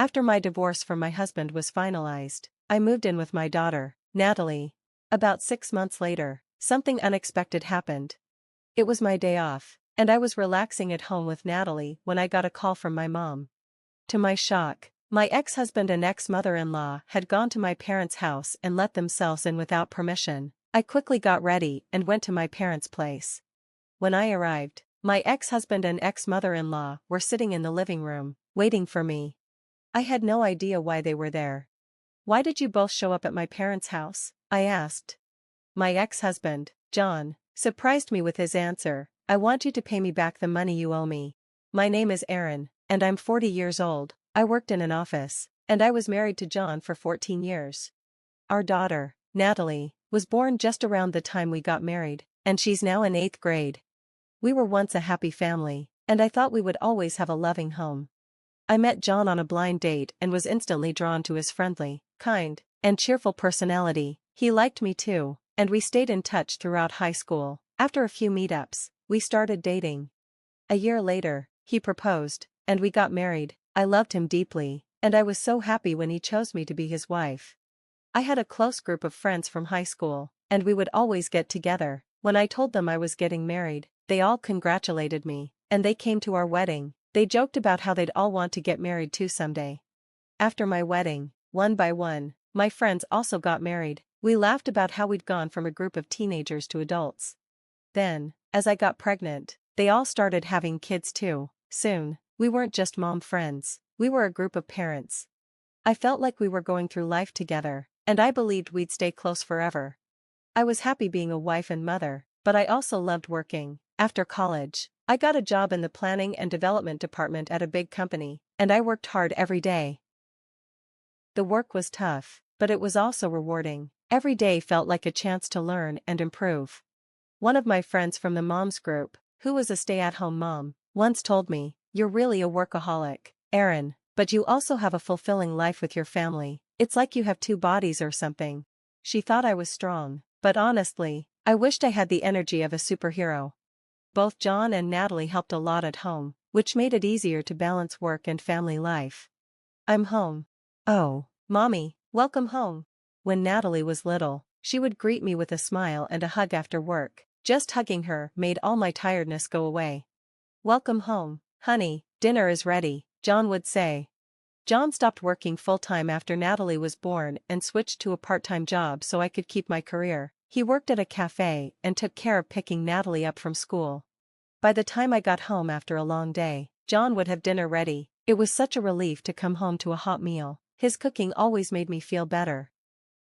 After my divorce from my husband was finalized, I moved in with my daughter, Natalie. About 6 months later, something unexpected happened. It was my day off, and I was relaxing at home with Natalie when I got a call from my mom. To my shock, my ex-husband and ex-mother-in-law had gone to my parents' house and let themselves in without permission. I quickly got ready and went to my parents' place. When I arrived, my ex-husband and ex-mother-in-law were sitting in the living room, waiting for me. I had no idea why they were there. "Why did you both show up at my parents' house?" I asked. My ex-husband, John, surprised me with his answer, "I want you to pay me back the money you owe me. My name is Aaron, and I'm 40 years old, I worked in an office, and I was married to John for 14 years. Our daughter, Natalie, was born just around the time we got married, and she's now in 8th grade. We were once a happy family, and I thought we would always have a loving home." I met John on a blind date and was instantly drawn to his friendly, kind, and cheerful personality. He liked me too, and we stayed in touch throughout high school. After a few meetups, we started dating. A year later, he proposed, and we got married. I loved him deeply, and I was so happy when he chose me to be his wife. I had a close group of friends from high school, and we would always get together. When I told them I was getting married, they all congratulated me, and they came to our wedding. They joked about how they'd all want to get married too someday. After my wedding, one by one, my friends also got married. We laughed about how we'd gone from a group of teenagers to adults. Then, as I got pregnant, they all started having kids too. Soon, we weren't just mom friends, we were a group of parents. I felt like we were going through life together, and I believed we'd stay close forever. I was happy being a wife and mother, but I also loved working. After college, I got a job in the planning and development department at a big company, and I worked hard every day. The work was tough, but it was also rewarding. Every day felt like a chance to learn and improve. One of my friends from the moms group, who was a stay-at-home mom, once told me, "You're really a workaholic, Aaron, but you also have a fulfilling life with your family. It's like you have two bodies or something." She thought I was strong, but honestly, I wished I had the energy of a superhero. Both John and Natalie helped a lot at home, which made it easier to balance work and family life. "I'm home." "Oh, Mommy, welcome home." When Natalie was little, she would greet me with a smile and a hug after work. Just hugging her made all my tiredness go away. "Welcome home, honey, dinner is ready," John would say. John stopped working full-time after Natalie was born and switched to a part-time job so I could keep my career. He worked at a cafe and took care of picking Natalie up from school. By the time I got home after a long day, John would have dinner ready. It was such a relief to come home to a hot meal. His cooking always made me feel better.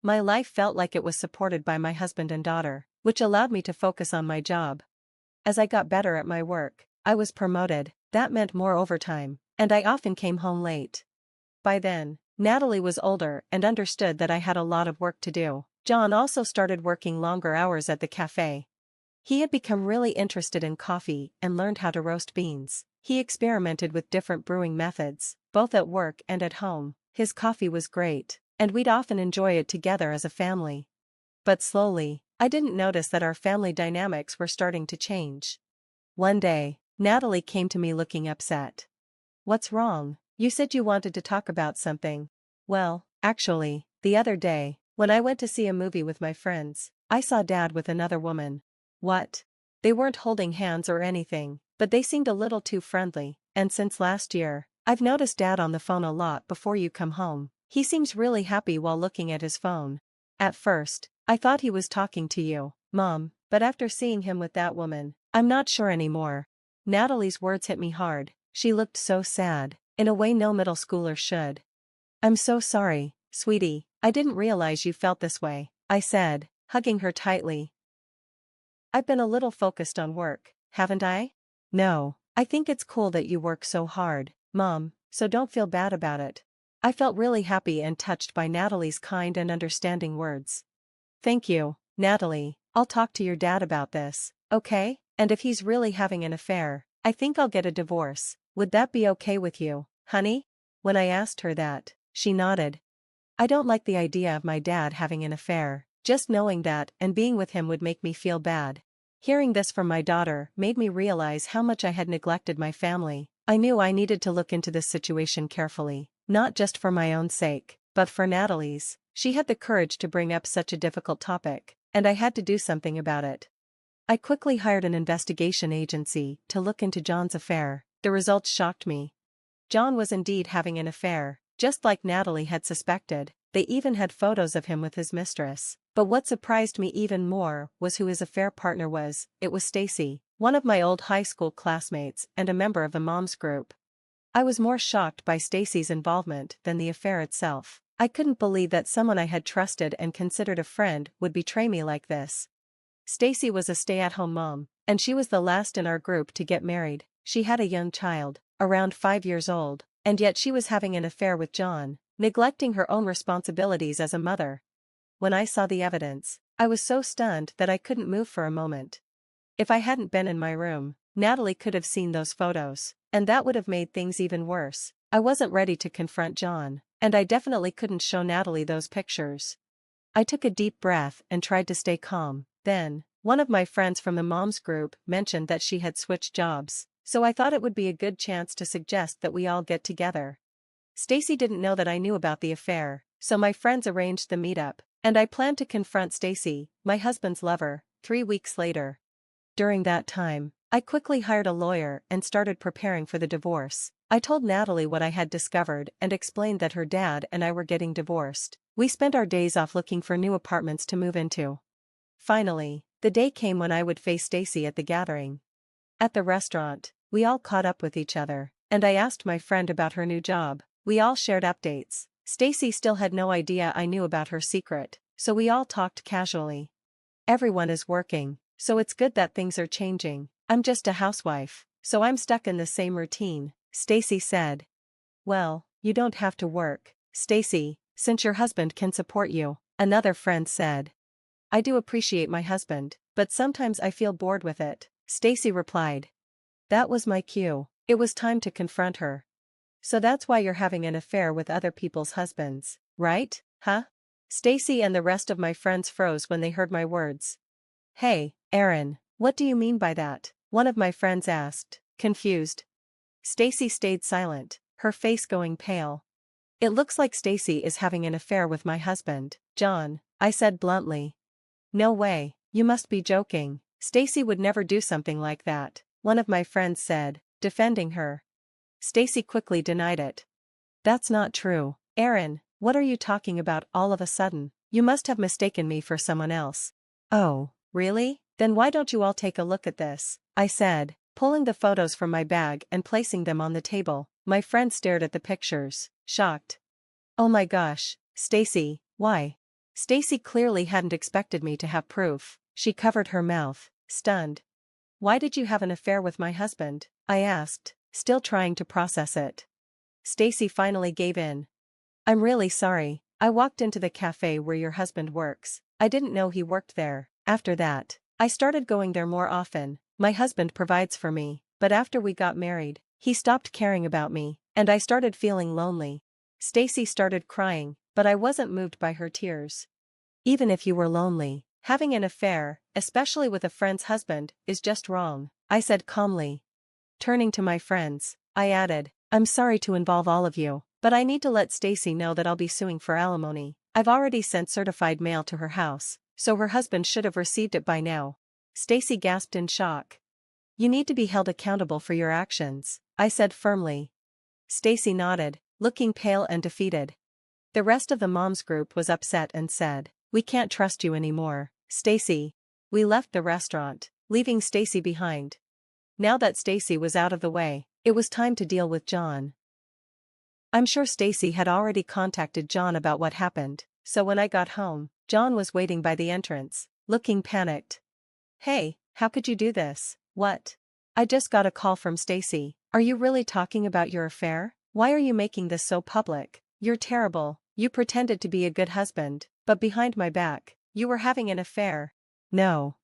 My life felt like it was supported by my husband and daughter, which allowed me to focus on my job. As I got better at my work, I was promoted. That meant more overtime, and I often came home late. By then, Natalie was older and understood that I had a lot of work to do. John also started working longer hours at the cafe. He had become really interested in coffee and learned how to roast beans. He experimented with different brewing methods, both at work and at home. His coffee was great, and we'd often enjoy it together as a family. But slowly, I didn't notice that our family dynamics were starting to change. One day, Natalie came to me looking upset. "What's wrong? You said you wanted to talk about something." "Well, actually, the other day, when I went to see a movie with my friends, I saw Dad with another woman." "What?" "They weren't holding hands or anything, but they seemed a little too friendly, and since last year, I've noticed Dad on the phone a lot before you come home. He seems really happy while looking at his phone. At first, I thought he was talking to you, Mom, but after seeing him with that woman, I'm not sure anymore." Natalie's words hit me hard. She looked so sad, in a way no middle schooler should. "I'm so sorry, sweetie, I didn't realize you felt this way," I said, hugging her tightly. "I've been a little focused on work, haven't I?" "No, I think it's cool that you work so hard, Mom, so don't feel bad about it." I felt really happy and touched by Natalie's kind and understanding words. "Thank you, Natalie, I'll talk to your dad about this, okay? And if he's really having an affair, I think I'll get a divorce. Would that be okay with you, honey?" When I asked her that, she nodded. I don't like the idea of my dad having an affair. Just knowing that and being with him would make me feel bad. Hearing this from my daughter made me realize how much I had neglected my family. I knew I needed to look into this situation carefully. Not just for my own sake, but for Natalie's. She had the courage to bring up such a difficult topic, and I had to do something about it. I quickly hired an investigation agency to look into John's affair. The results shocked me. John was indeed having an affair, just like Natalie had suspected. They even had photos of him with his mistress. But what surprised me even more was who his affair partner was. It was Stacy, one of my old high school classmates and a member of the mom's group. I was more shocked by Stacy's involvement than the affair itself. I couldn't believe that someone I had trusted and considered a friend would betray me like this. Stacy was a stay-at-home mom, and she was the last in our group to get married. She had a young child, around 5 years old, and yet she was having an affair with John, neglecting her own responsibilities as a mother. When I saw the evidence, I was so stunned that I couldn't move for a moment. If I hadn't been in my room, Natalie could have seen those photos, and that would have made things even worse. I wasn't ready to confront John, and I definitely couldn't show Natalie those pictures. I took a deep breath and tried to stay calm. Then, one of my friends from the mom's group mentioned that she had switched jobs, so I thought it would be a good chance to suggest that we all get together. Stacy didn't know that I knew about the affair, so my friends arranged the meetup, and I planned to confront Stacy, my husband's lover, 3 weeks later. During that time, I quickly hired a lawyer and started preparing for the divorce. I told Natalie what I had discovered and explained that her dad and I were getting divorced. We spent our days off looking for new apartments to move into. Finally, the day came when I would face Stacy at the gathering. At the restaurant, we all caught up with each other, and I asked my friend about her new job. We all shared updates. Stacy still had no idea I knew about her secret, so we all talked casually. Everyone is working, so it's good that things are changing. I'm just a housewife, so I'm stuck in the same routine, Stacy said. Well, you don't have to work, Stacy, since your husband can support you, another friend said. I do appreciate my husband, but sometimes I feel bored with it, Stacy replied. That was my cue. It was time to confront her. So that's why you're having an affair with other people's husbands, right? Huh? Stacy and the rest of my friends froze when they heard my words. Hey, Aaron, what do you mean by that? One of my friends asked, confused. Stacy stayed silent, her face going pale. It looks like Stacy is having an affair with my husband, John, I said bluntly. No way, you must be joking. Stacy would never do something like that, one of my friends said, defending her. Stacy quickly denied it. That's not true. Aaron, what are you talking about all of a sudden? You must have mistaken me for someone else. Oh, really? Then why don't you all take a look at this? I said, pulling the photos from my bag and placing them on the table. My friend stared at the pictures, shocked. Oh my gosh, Stacy, why? Stacy clearly hadn't expected me to have proof. She covered her mouth, stunned. Why did you have an affair with my husband? I asked, still trying to process it. Stacy finally gave in. I'm really sorry. I walked into the cafe where your husband works. I didn't know he worked there. After that, I started going there more often. My husband provides for me, but after we got married, he stopped caring about me, and I started feeling lonely. Stacy started crying, but I wasn't moved by her tears. Even if you were lonely, having an affair, especially with a friend's husband, is just wrong, I said calmly. Turning to my friends, I added, I'm sorry to involve all of you, but I need to let Stacy know that I'll be suing for alimony. I've already sent certified mail to her house, so her husband should have received it by now. Stacy gasped in shock. You need to be held accountable for your actions, I said firmly. Stacy nodded, looking pale and defeated. The rest of the mom's group was upset and said, we can't trust you anymore, Stacy. We left the restaurant, leaving Stacy behind. Now that Stacy was out of the way, it was time to deal with John. I'm sure Stacy had already contacted John about what happened, so when I got home, John was waiting by the entrance, looking panicked. Hey, how could you do this? What? I just got a call from Stacy. Are you really talking about your affair? Why are you making this so public? You're terrible. You pretended to be a good husband, but behind my back, you were having an affair. No,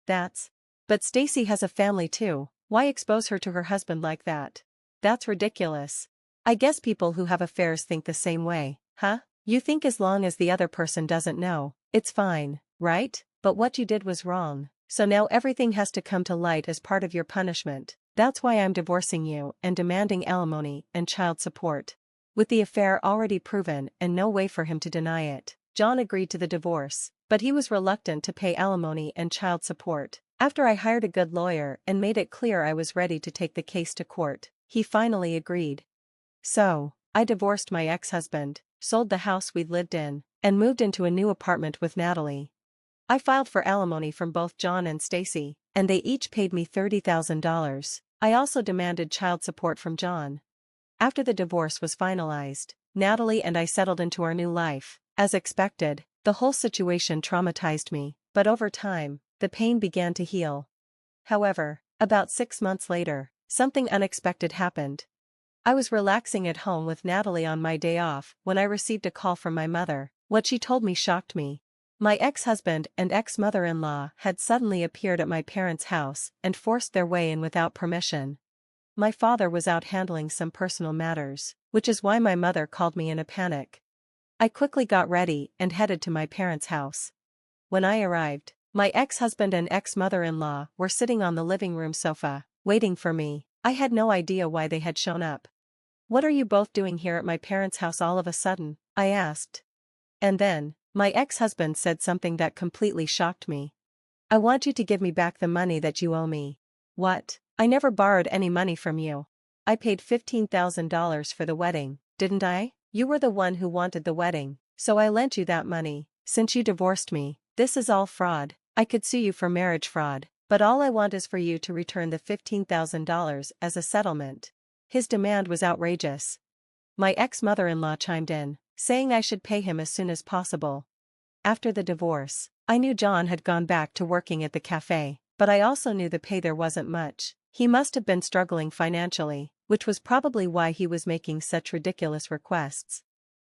that's... But Stacy has a family too. Why expose her to her husband like that? That's ridiculous. I guess people who have affairs think the same way, huh? You think as long as the other person doesn't know, it's fine, right? But what you did was wrong, so now everything has to come to light as part of your punishment. That's why I'm divorcing you and demanding alimony and child support. With the affair already proven and no way for him to deny it, John agreed to the divorce, but he was reluctant to pay alimony and child support. After I hired a good lawyer and made it clear I was ready to take the case to court, he finally agreed. So, I divorced my ex-husband, sold the house we'd lived in, and moved into a new apartment with Natalie. I filed for alimony from both John and Stacy, and they each paid me $30,000. I also demanded child support from John. After the divorce was finalized, Natalie and I settled into our new life. As expected, the whole situation traumatized me, but over time, the pain began to heal. However, about 6 months later, something unexpected happened. I was relaxing at home with Natalie on my day off when I received a call from my mother. What she told me shocked me. My ex-husband and ex-mother-in-law had suddenly appeared at my parents' house and forced their way in without permission. My father was out handling some personal matters, which is why my mother called me in a panic. I quickly got ready and headed to my parents' house. When I arrived, my ex-husband and ex-mother-in-law were sitting on the living room sofa, waiting for me. I had no idea why they had shown up. "What are you both doing here at my parents' house all of a sudden?" I asked. And then, my ex-husband said something that completely shocked me. "I want you to give me back the money that you owe me." "What? I never borrowed any money from you. I paid $15,000 for the wedding, didn't I? You were the one who wanted the wedding, so I lent you that money. Since you divorced me, this is all fraud. I could sue you for marriage fraud, but all I want is for you to return the $15,000 as a settlement." His demand was outrageous. My ex-mother-in-law chimed in, saying I should pay him as soon as possible. After the divorce, I knew John had gone back to working at the cafe, but I also knew the pay there wasn't much. He must have been struggling financially, which was probably why he was making such ridiculous requests.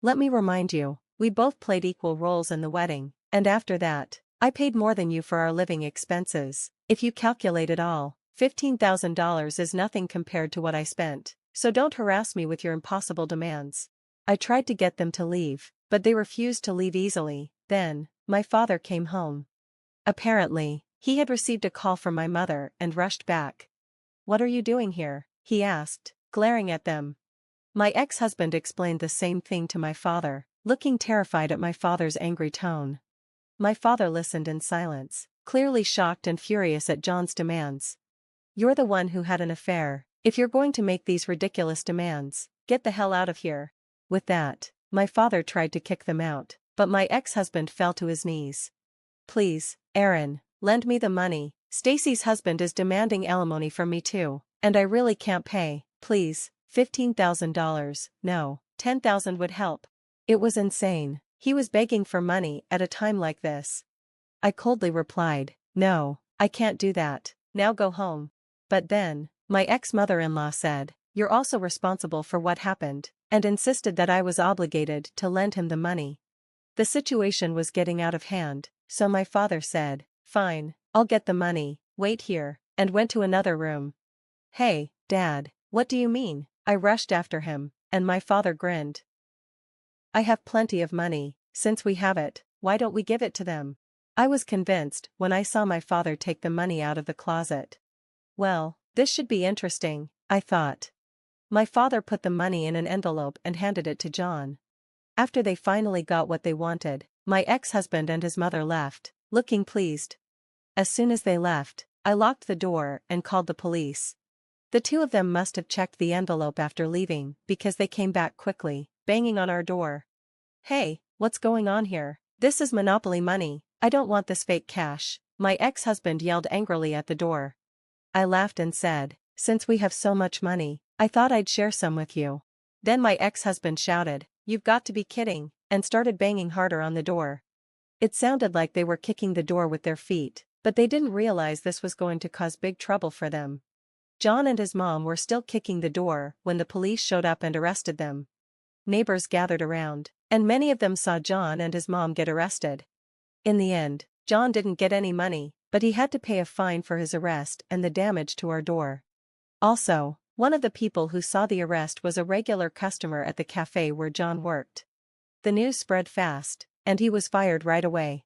Let me remind you, we both played equal roles in the wedding, and after that, I paid more than you for our living expenses. If you calculate it all, $15,000 is nothing compared to what I spent, so don't harass me with your impossible demands. I tried to get them to leave, but they refused to leave easily. Then, my father came home. Apparently, he had received a call from my mother and rushed back. "What are you doing here?" he asked, glaring at them. My ex-husband explained the same thing to my father, looking terrified at my father's angry tone. My father listened in silence, clearly shocked and furious at John's demands. "You're the one who had an affair. If you're going to make these ridiculous demands, get the hell out of here." With that, my father tried to kick them out, but my ex-husband fell to his knees. "Please, Aaron, lend me the money. Stacy's husband is demanding alimony from me too, and I really can't pay. Please, $15,000, no, $10,000 would help." It was insane. He was begging for money at a time like this. I coldly replied, "No, I can't do that. Now go home." But then, my ex-mother-in-law said, "You're also responsible for what happened," and insisted that I was obligated to lend him the money. The situation was getting out of hand, so my father said, "Fine, I'll get the money, wait here," and went to another room. "Hey, Dad, what do you mean?" I rushed after him, and my father grinned. "I have plenty of money. Since we have it, why don't we give it to them?" I was convinced when I saw my father take the money out of the closet. Well, this should be interesting, I thought. My father put the money in an envelope and handed it to John. After they finally got what they wanted, my ex-husband and his mother left, looking pleased. As soon as they left, I locked the door and called the police. The two of them must have checked the envelope after leaving because they came back quickly, banging on our door. "Hey, what's going on here? This is Monopoly money. I don't want this fake cash," my ex-husband yelled angrily at the door. I laughed and said, "Since we have so much money, I thought I'd share some with you." Then my ex-husband shouted, "You've got to be kidding," and started banging harder on the door. It sounded like they were kicking the door with their feet, but they didn't realize this was going to cause big trouble for them. John and his mom were still kicking the door when the police showed up and arrested them. Neighbors gathered around, and many of them saw John and his mom get arrested. In the end, John didn't get any money, but he had to pay a fine for his arrest and the damage to our door. Also, one of the people who saw the arrest was a regular customer at the cafe where John worked. The news spread fast, and he was fired right away.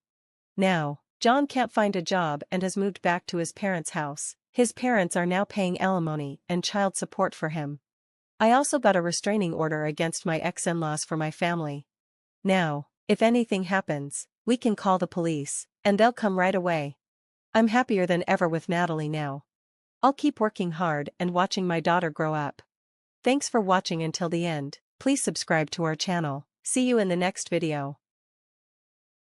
Now, John can't find a job and has moved back to his parents' house. His parents are now paying alimony and child support for him. I also got a restraining order against my ex-in-laws for my family. Now, if anything happens, we can call the police, and they'll come right away. I'm happier than ever with Natalie now. I'll keep working hard and watching my daughter grow up. Thanks for watching until the end. Please subscribe to our channel. See you in the next video.